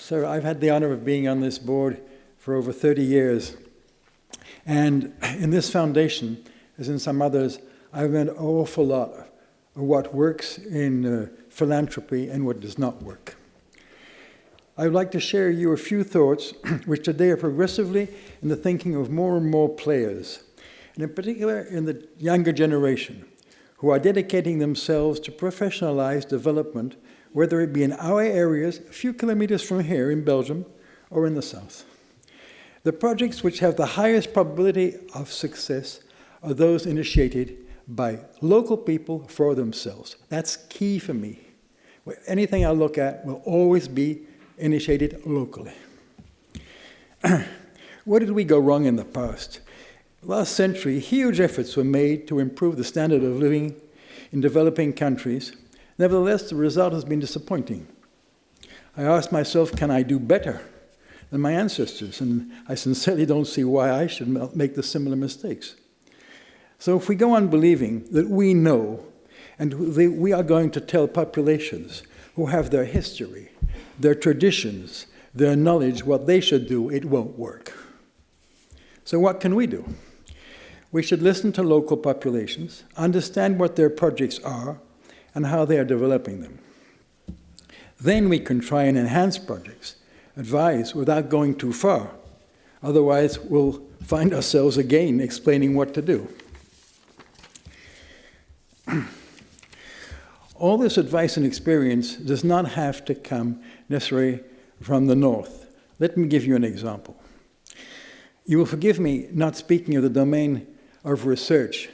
So I've had the honor of being on this board for over 30 years. And in this foundation, as in some others, I've learned an awful lot of what works in philanthropy and what does not work. I would like to share you a few thoughts which today are progressively in the thinking of more and more players, and in particular in the younger generation, who are dedicating themselves to professionalized development, whether it be in our areas, a few kilometers from here in Belgium, or in the south. The projects which have the highest probability of success are those initiated by local people for themselves. That's key for me. Anything I look at will always be initiated locally. Where did we go wrong in the past? Last century, huge efforts were made to improve the standard of living in developing countries. Nevertheless, the result has been disappointing. I asked myself, can I do better than my ancestors? And I sincerely don't see why I should make the similar mistakes. So if we go on believing that we know, and we are going to tell populations who have their history, their traditions, their knowledge, what they should do, it won't work. So what can we do? We should listen to local populations, understand what their projects are, and how they are developing them. Then we can try and enhance projects, advise without going too far. Otherwise, we'll find ourselves again explaining what to do. All this advice and experience does not have to come necessarily from the north. Let me give you an example. You will forgive me not speaking of the domain of research,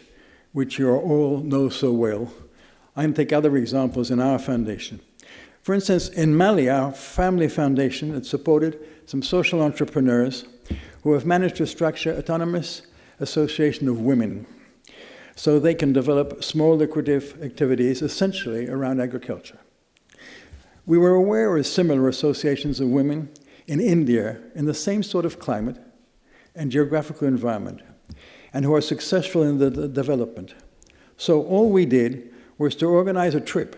which you all know so well. I can take other examples in our foundation. For instance, in Mali, our family foundation had supported some social entrepreneurs who have managed to structure autonomous association of women so they can develop small lucrative activities essentially around agriculture. We were aware of similar associations of women in India in the same sort of climate and geographical environment, and who are successful in the development. So all we did was to organize a trip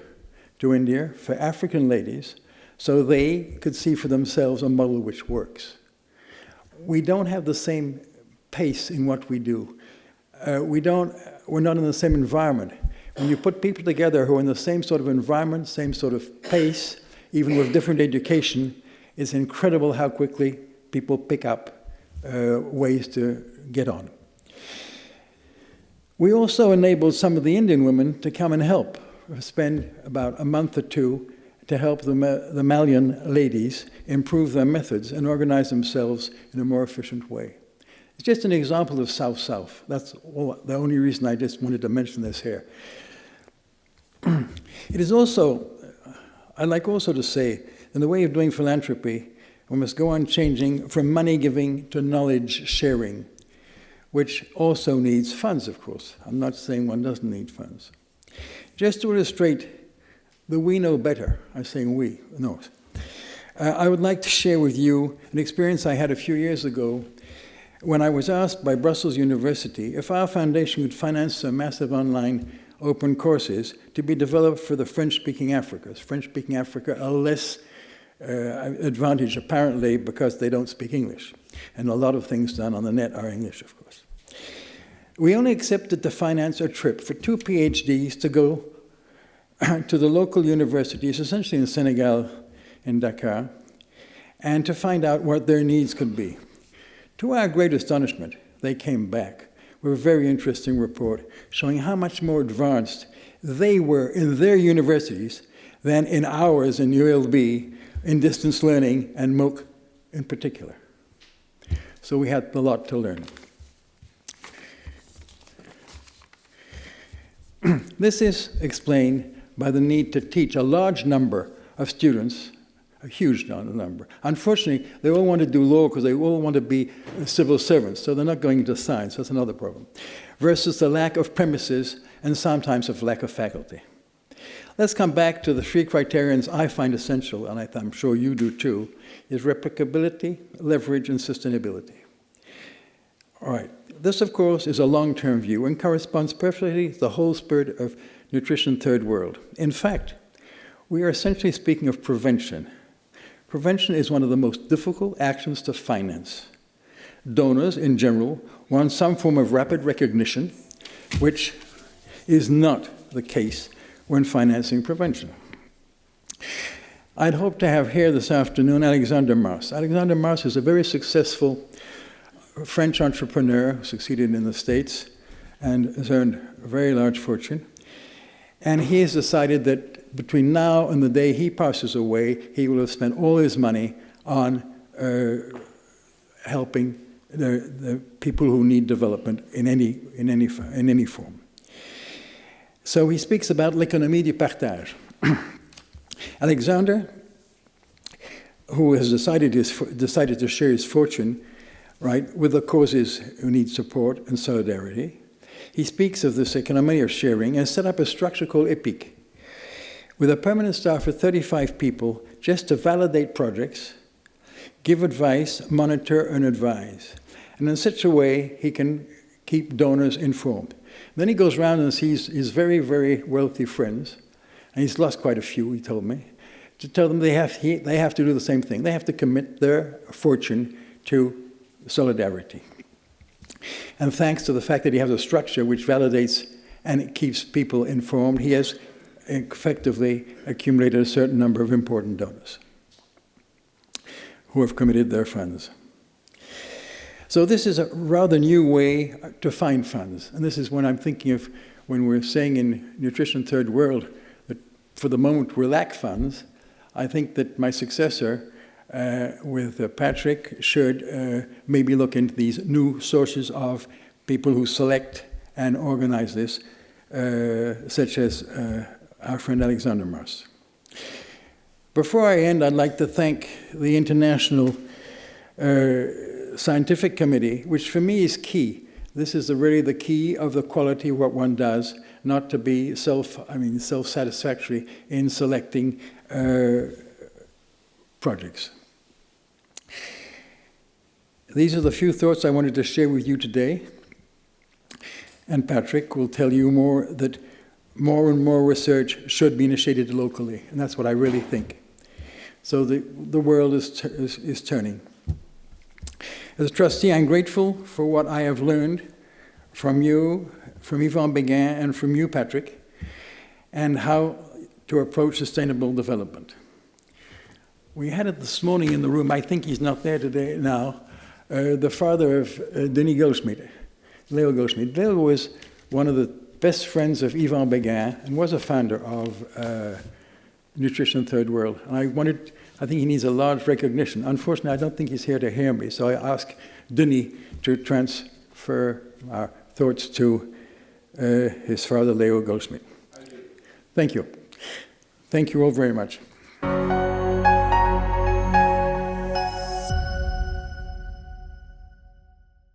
to India for African ladies so they could see for themselves a model which works. We don't have the same pace in what we do. We're not in the same environment. When you put people together who are in the same sort of environment, same sort of pace, even with different education, it's incredible how quickly people pick up ways to get on. We also enabled some of the Indian women to come and help, spend about a month or two to help the Malian ladies improve their methods and organize themselves in a more efficient way. It's just an example of South-South. That's the only reason I just wanted to mention this here. It is also, I'd like also to say, in the way of doing philanthropy, we must go on changing from money giving to knowledge sharing, which also needs funds, of course. I'm not saying one doesn't need funds. Just to illustrate that we know better, I'm saying we, no. I would like to share with you an experience I had a few years ago when I was asked by Brussels University if our foundation would finance some massive online open courses to be developed for the French-speaking Africa. French-speaking Africa are less advantaged, apparently, because they don't speak English. And a lot of things done on the net are English, of course. We only accepted to finance a trip for 2 PhDs to go to the local universities, essentially in Senegal, in Dakar, and to find out what their needs could be. To our great astonishment, they came back with a very interesting report showing how much more advanced they were in their universities than in ours in ULB, in distance learning, and MOOC in particular. So we had a lot to learn. This is explained by the need to teach a large number of students, a huge number. Unfortunately, they all want to do law because they all want to be civil servants, so they're not going into science. That's another problem. Versus the lack of premises and sometimes of lack of faculty. Let's come back to the 3 criterions I find essential, and I'm sure you do too, is replicability, leverage, and sustainability. All right. This, of course, is a long-term view and corresponds perfectly to the whole spirit of Nutrition Third World. In fact, we are essentially speaking of prevention. Prevention is one of the most difficult actions to finance. Donors, in general, want some form of rapid recognition, which is not the case when financing prevention. I'd hope to have here this afternoon Alexander Mars. Alexander Mars is a very successful French entrepreneur who succeeded in the States and has earned a very large fortune. And he has decided that between now and the day he passes away, he will have spent all his money on helping the people who need development in any form. So he speaks about l'économie du partage. Alexander, who has decided to share his fortune, right, with the causes who need support and solidarity, he speaks of this economy of sharing and set up a structure called EPIC, with a permanent staff of 35 people just to validate projects, give advice, monitor, and advise. And in such a way, he can keep donors informed. Then he goes around and sees his very, very wealthy friends, and he's lost quite a few, he told me, to tell them they have to do the same thing. They have to commit their fortune to solidarity. And thanks to the fact that he has a structure which validates and it keeps people informed, he has effectively accumulated a certain number of important donors who have committed their funds. So this is a rather new way to find funds. And this is when I'm thinking of when we're saying in Nutrition Third World that for the moment we lack funds. I think that my successor with Patrick should maybe look into these new sources of people who select and organize this, such as our friend Alexander Mars. Before I end, I'd like to thank the International Scientific Committee, which for me is key. This is really the key of the quality of what one does, not to be self-satisfactory in selecting projects. These are the few thoughts I wanted to share with you today. And Patrick will tell you more that more and more research should be initiated locally. And that's what I really think. So the world is turning. As a trustee, I'm grateful for what I have learned from you, from Yvan Béguin, and from you, Patrick, and how to approach sustainable development. We had it this morning in the room. I think he's not there today now. The father of Denis Goldschmidt, Leo Goldschmidt. Leo was one of the best friends of Yvan Béguin and was a founder of Nutrition Third World. And I think he needs a large recognition. Unfortunately, I don't think he's here to hear me, so I ask Denis to transfer our thoughts to his father, Leo Goldschmidt. Thank you. Thank you all very much.